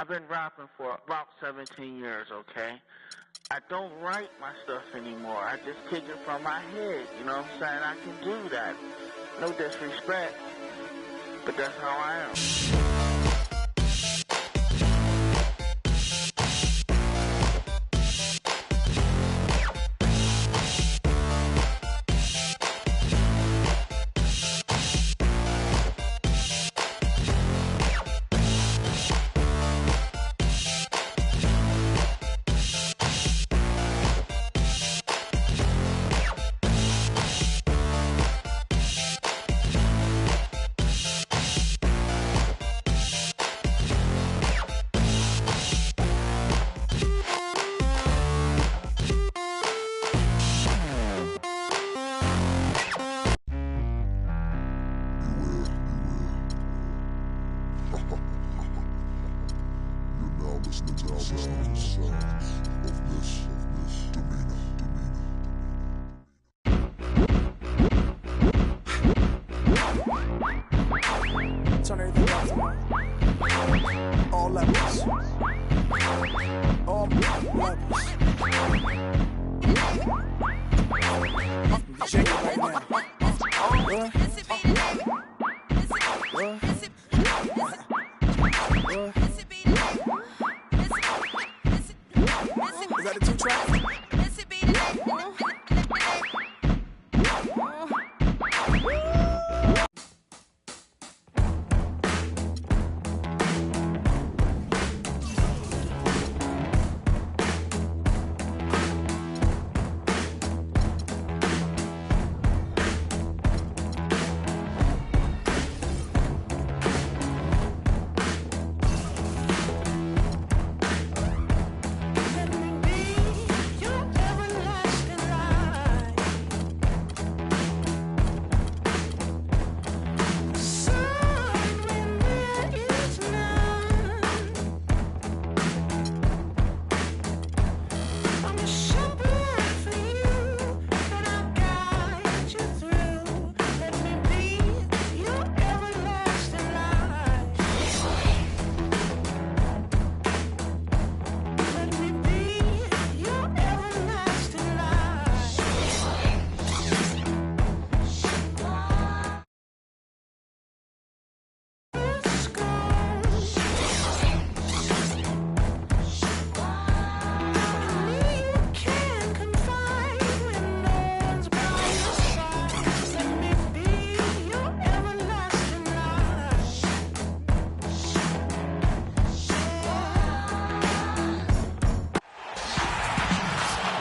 I've been rapping for about 17 years, okay? I don't write my stuff anymore. I just kick it from my head, you know what I'm saying? I can do that. No disrespect, but that's how I am. Turn everything up. All levels. All levels. Shake it right now. Is that a 2-track?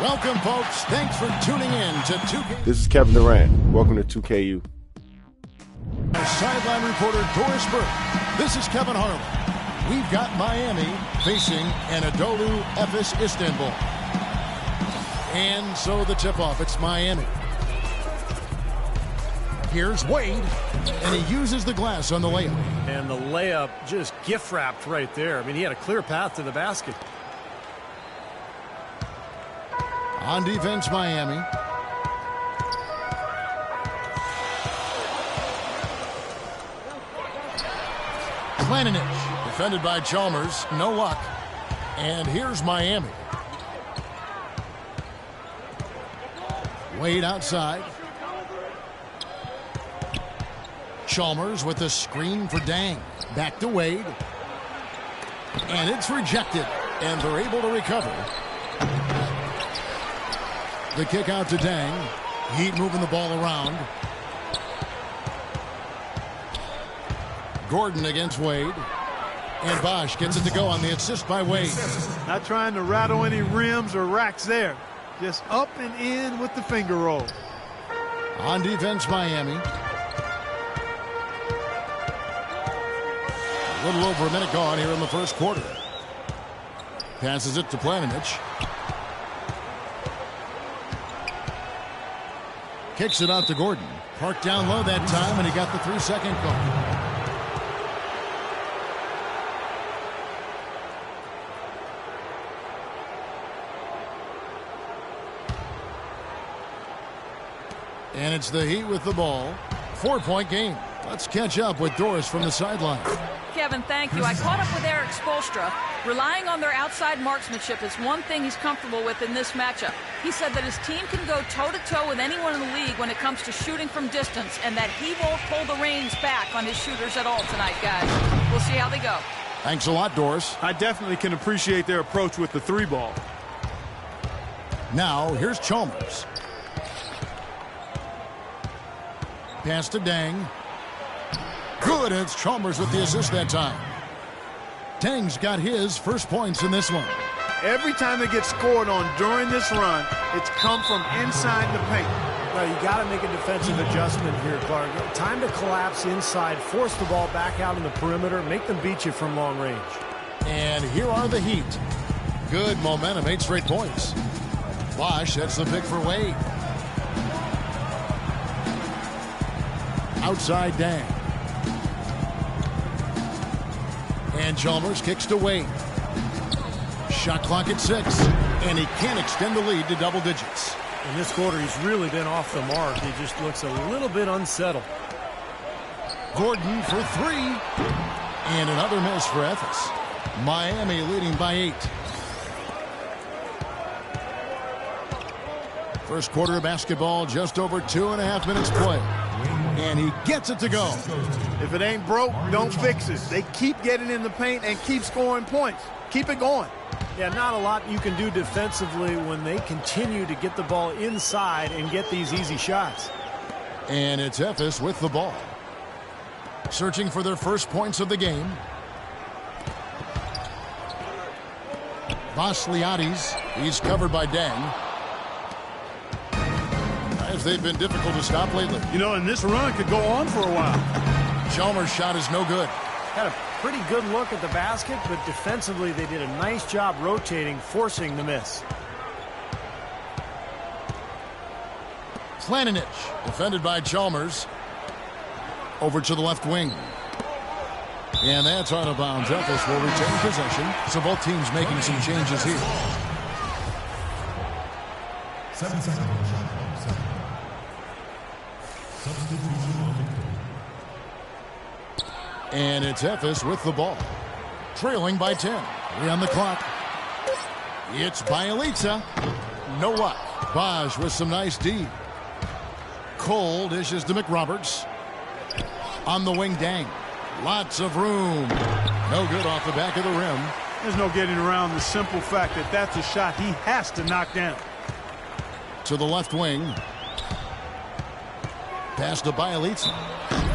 Welcome, folks. Thanks for tuning in to 2K. This is Kevin Durant. Welcome to 2KU. Sideline reporter Doris Burke. This is Kevin Harlan. We've got Miami facing Anadolu Efes Istanbul. And so the tip-off, it's Miami. Here's Wade, and he uses the glass on the layup. And the layup just gift-wrapped right there. I mean, he had a clear path to the basket. On defense, Miami. Planinic, defended by Chalmers. No luck. And here's Miami. Wade outside. Chalmers with the screen for Dang. Back to Wade. And it's rejected. And they're able to recover. The kick out to Dang. Heat moving the ball around. Gordon against Wade. And Bosch gets it to go on the assist by Wade. Not trying to rattle any rims or racks there. Just up and in with the finger roll. On defense, Miami. A little over a minute gone here in the first quarter. Passes it to Planinic. Kicks it out to Gordon. Parked down low that time, and he got the 3-second call. And it's the Heat with the ball. 4-point game. Let's catch up with Doris from the sideline. Kevin, thank you. I caught up with Eric Spoelstra. Relying on their outside marksmanship is one thing he's comfortable with in this matchup. He said that his team can go toe-to-toe with anyone in the league when it comes to shooting from distance, and that he won't pull the reins back on his shooters at all tonight, guys. We'll see how they go. Thanks a lot, Doris. I definitely can appreciate their approach with the 3-ball. Now, here's Chalmers. Pass to Dang. Good, and it's Chalmers with the assist that time. Dang's got his first points in this one. Every time they get scored on during this run, it's come from inside the paint. Well, you got to make a defensive adjustment here, Clark. Time to collapse inside, force the ball back out in the perimeter, make them beat you from long range. And here are the Heat. Good momentum, 8 straight points. Bosch, that's the pick for Wade. Outside Dang. And Chalmers kicks to Wade. Shot clock at 6. And he can't extend the lead to double digits. In this quarter, he's really been off the mark. He just looks a little bit unsettled. Gordon for 3. And another miss for Ephes. Miami leading by 8. First quarter of basketball, just over 2.5 minutes play. And he gets it to go. If it ain't broke, don't fix it. They keep getting in the paint and keep scoring points. Keep it going. Yeah, not a lot you can do defensively when they continue to get the ball inside and get these easy shots. And it's Ephes with the ball. Searching for their first points of the game. Vasiliadis, he's covered by Dang. As they've been difficult to stop lately. You know, and this run could go on for a while. Chalmers' shot is no good. Had a pretty good look at the basket, but defensively they did a nice job rotating, forcing the miss. Planinic, defended by Chalmers. Over to the left wing. And that's out of bounds. Ephes will retain possession. So both teams making some changes here. 7 seconds. And it's Ephes with the ball. Trailing by 10. 3 on the clock. It's Bielitsa. No luck. Bosch with some nice D. Cole dishes to McRoberts. On the wing, Dang. Lots of room. No good off the back of the rim. There's no getting around the simple fact that that's a shot he has to knock down. To the left wing. Pass to Bielitsa.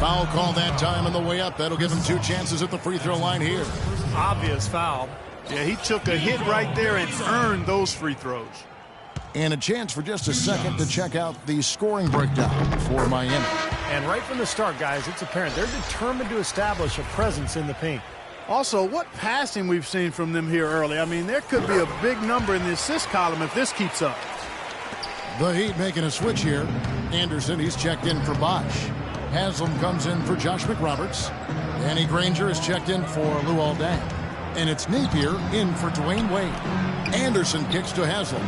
Foul call that time on the way up. That'll give him 2 chances at the free throw line here. Obvious foul. Yeah, he took a hit right there and earned those free throws. And a chance for just a second to check out the scoring breakdown for Miami. And right from the start, guys, it's apparent they're determined to establish a presence in the paint. Also, what passing we've seen from them here early. I mean, there could be a big number in the assist column if this keeps up. The Heat making a switch here. Anderson, he's checked in for Bosch. Haslam comes in for Josh McRoberts. Danny Granger is checked in for Luol Deng. And it's Napier in for Dwayne Wade. Anderson kicks to Haslam.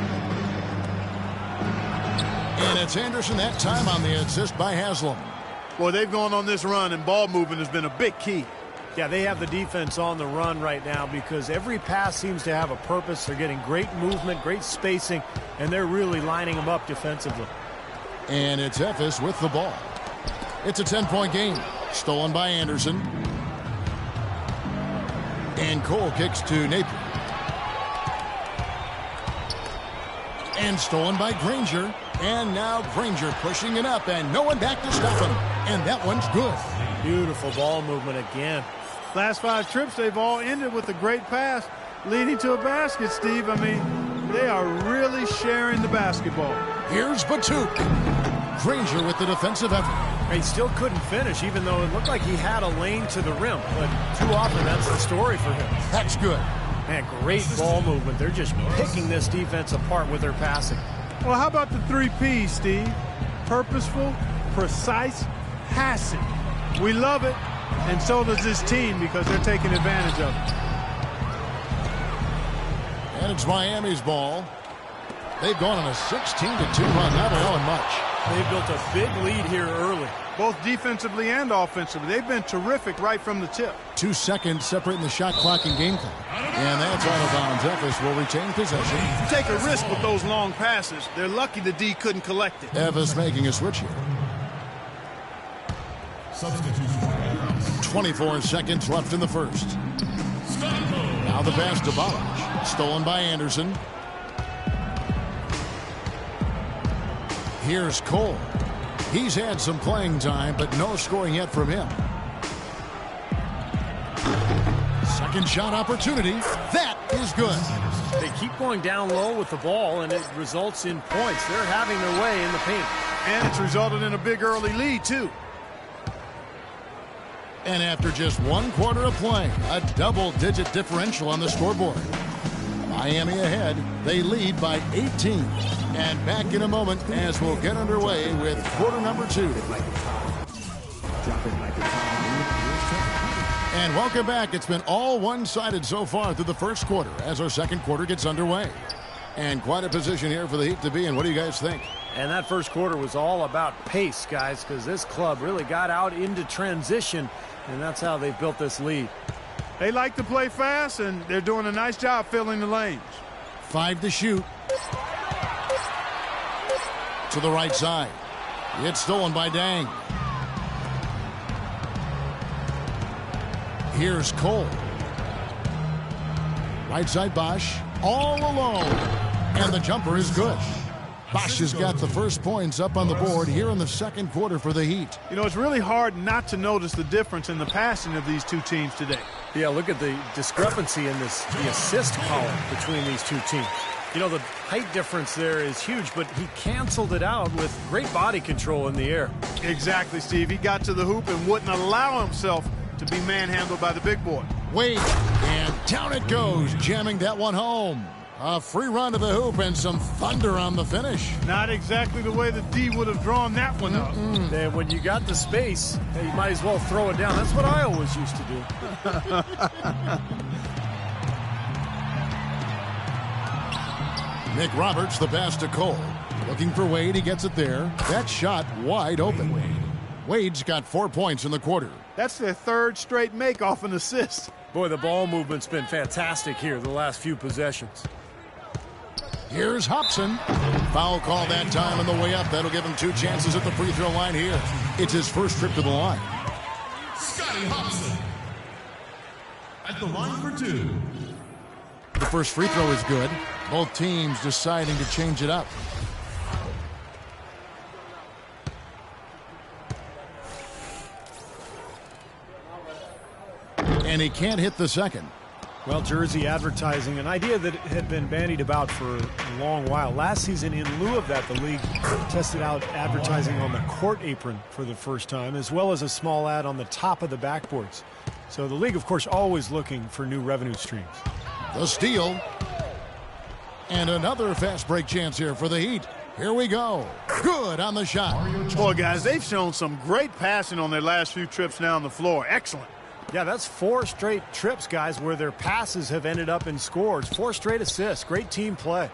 And it's Anderson that time on the assist by Haslam. Boy, they've gone on this run, and ball movement has been a big key. Yeah, they have the defense on the run right now because every pass seems to have a purpose. They're getting great movement, great spacing, and they're really lining them up defensively. And it's Ephes with the ball. It's a 10-point game. Stolen by Anderson. And Cole kicks to Napier. And stolen by Granger. And now Granger pushing it up, and no one back to stop him. And that one's good. Beautiful ball movement again. Last 5 trips, they've all ended with a great pass leading to a basket, Steve. I mean, they are really sharing the basketball. Here's Batuk. Granger with the defensive effort. He still couldn't finish, even though it looked like he had a lane to the rim. But too often, that's the story for him. That's good. Man, great ball movement. They're just picking this defense apart with their passing. Well, how about the 3 P's, Steve? Purposeful, precise, passing. We love it, and so does this team because they're taking advantage of it. And it's Miami's ball. They've gone on a 16-2 run, not allowing much. They've built a big lead here early. Both defensively and offensively. They've been terrific right from the tip. 2 seconds separating the shot clock and game clock. And that's out of bounds. Efes will retain possession. You take a risk with those long passes. They're lucky the D couldn't collect it. Efes making a switch here. 24 seconds left in the first. Now the pass to Balaj. Stolen by Anderson. Here's Cole. He's had some playing time, but no scoring yet from him. Second shot opportunity. That is good. They keep going down low with the ball, and it results in points. They're having their way in the paint. And it's resulted in a big early lead, too. And after just 1 quarter of play, a double-digit differential on the scoreboard. Miami ahead. They lead by 18. And back in a moment as we'll get underway with quarter number 2. And welcome back. It's been all one-sided so far through the first quarter as our second quarter gets underway. And quite a position here for the Heat to be in. What do you guys think? And that first quarter was all about pace, guys, because this club really got out into transition, and that's how they've built this lead. They like to play fast, and they're doing a nice job filling the lanes. 5 to shoot. To the right side. It's stolen by Dang. Here's Cole. Right side Bosch. All alone. And the jumper is good. Bosch has got the first points up on the board here in the second quarter for the Heat. You know, it's really hard not to notice the difference in the passing of these two teams today. Yeah, look at the discrepancy in the assist column between these two teams. You know, the height difference there is huge, but he canceled it out with great body control in the air. Exactly, Steve. He got to the hoop and wouldn't allow himself to be manhandled by the big boy. Wade, and down it goes, jamming that one home. A free run to the hoop and some thunder on the finish. Not exactly the way the D would have drawn that one up. And when you got the space, you might as well throw it down. That's what I always used to do. Nick Roberts, the pass to Cole. Looking for Wade, he gets it there. That shot wide open. Wade's got 4 points in the quarter. That's their third straight make off an assist. Boy, the ball movement's been fantastic here the last few possessions. Here's Hobson. Foul call that time on the way up. That'll give him 2 chances at the free throw line here. It's his first trip to the line. Scotty Hobson at the line for 2. The first free throw is good. Both teams deciding to change it up. And he can't hit the second. Well, jersey advertising, an idea that had been bandied about for a long while. Last season, in lieu of that, the league tested out advertising on the court apron for the first time, as well as a small ad on the top of the backboards. So the league, of course, always looking for new revenue streams. The steal. And another fast break chance here for the Heat. Here we go. Good on the shot. Boy, guys, they've shown some great passing on their last few trips down the floor. Excellent. Yeah, that's 4 straight trips, guys, where their passes have ended up in scores. 4 straight assists. Great team play.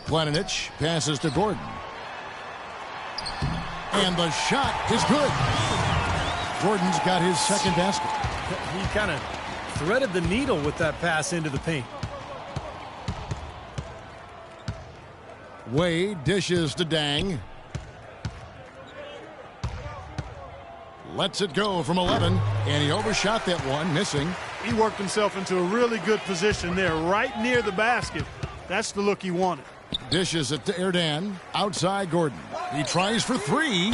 Planinic passes to Gordon. And the shot is good. Gordon's got his second basket. He kind of threaded the needle with that pass into the paint. Wade dishes to Dang. Lets it go from 11, and he overshot that one, missing. He worked himself into a really good position there, right near the basket. That's the look he wanted. Dishes it to Erdan. Outside Gordon. He tries for 3.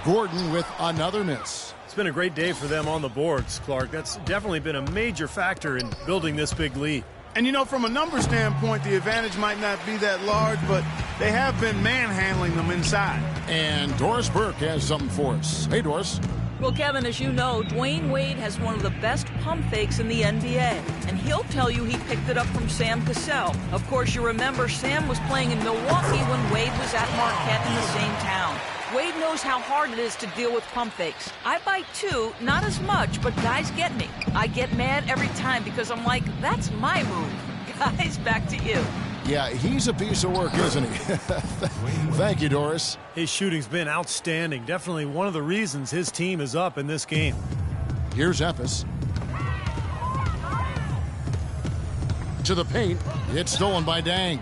Gordon with another miss. It's been a great day for them on the boards, Clark. That's definitely been a major factor in building this big lead. And, you know, from a number standpoint, the advantage might not be that large, but they have been manhandling them inside. And Doris Burke has something for us. Hey, Doris. Well, Kevin, as you know, Dwayne Wade has one of the best pump fakes in the NBA. And he'll tell you he picked it up from Sam Cassell. Of course, you remember Sam was playing in Milwaukee when Wade was at Marquette in the same town. Wade knows how hard it is to deal with pump fakes. I bite too, not as much, but guys get me. I get mad every time because I'm like, that's my move. Guys, back to you. Yeah, he's a piece of work, isn't he? Thank you, Doris. His shooting's been outstanding. Definitely one of the reasons his team is up in this game. Here's Ephes. To the paint. It's stolen by Dang.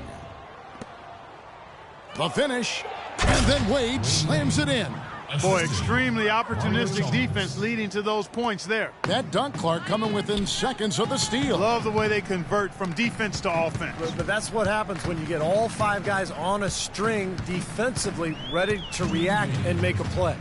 The finish. And then Wade slams it in. Boy, extremely opportunistic defense leading to those points there. That dunk, Clark, coming within seconds of the steal. Love the way they convert from defense to offense. But that's what happens when you get all 5 guys on a string defensively ready to react and make a play.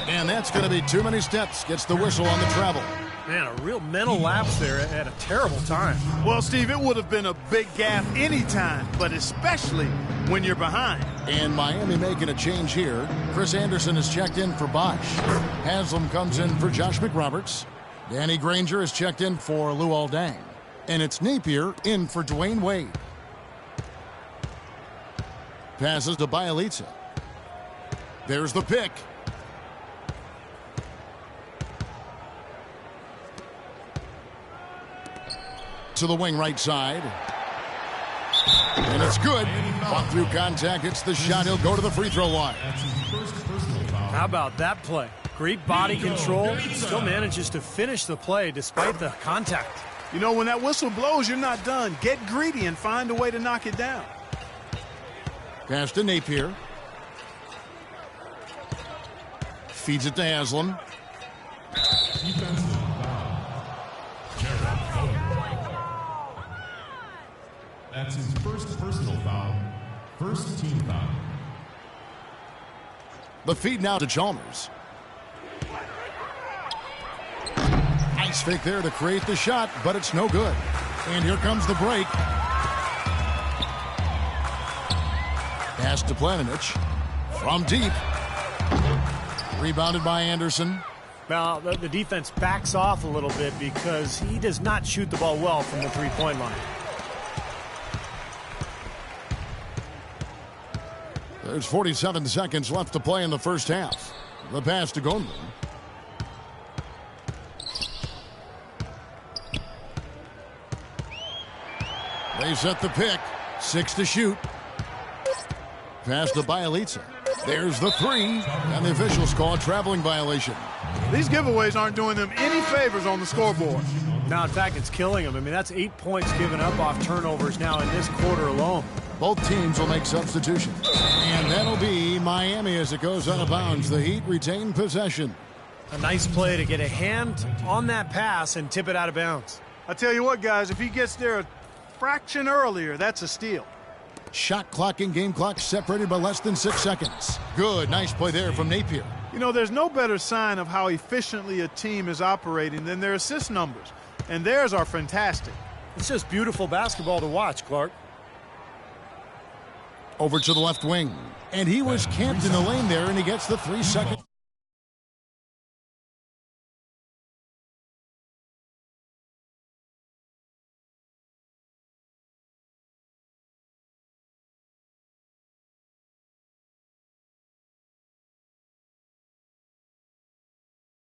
And that's going to be too many steps. Gets the whistle on the travel. Man, a real mental lapse there at a terrible time. Well, Steve, it would have been a big gaffe anytime, but especially when you're behind. And Miami making a change here. Chris Anderson is checked in for Bosch. Haslam comes in for Josh McRoberts. Danny Granger is checked in for Luol Deng. And it's Napier in for Dwayne Wade. Passes to Bielitsa. There's the pick. To the wing right side. And it's good. Fought through contact. It's the shot. He'll go to the free throw line. How about that play? Great body control. Still manages to finish the play despite the contact. You know, when that whistle blows, you're not done. Get greedy and find a way to knock it down. Pass to Napier. Feeds it to Haslam. That's his first personal foul. First team foul. The feed now to Chalmers. Nice fake there to create the shot, but it's no good. And here comes the break. Pass to Planinic. From deep. Rebounded by Anderson. Now, the defense backs off a little bit because he does not shoot the ball well from the three-point line. There's 47 seconds left to play in the first half. The pass to Gondlin. They set the pick. 6 to shoot. Pass to Bielitsa. There's the 3. And the officials call a traveling violation. These giveaways aren't doing them any favors on the scoreboard. No, in fact, it's killing them. I mean, that's 8 points given up off turnovers now in this quarter alone. Both teams will make substitutions. And that'll be Miami as it goes out of bounds. The Heat retain possession. A nice play to get a hand on that pass and tip it out of bounds. I tell you what, guys, if he gets there a fraction earlier, that's a steal. Shot clock and game clock separated by less than 6 seconds. Good, nice play there from Napier. You know, there's no better sign of how efficiently a team is operating than their assist numbers. And theirs are fantastic. It's just beautiful basketball to watch, Clark. Over to the left wing. And he was camped in the lane there, and he gets the 3 second.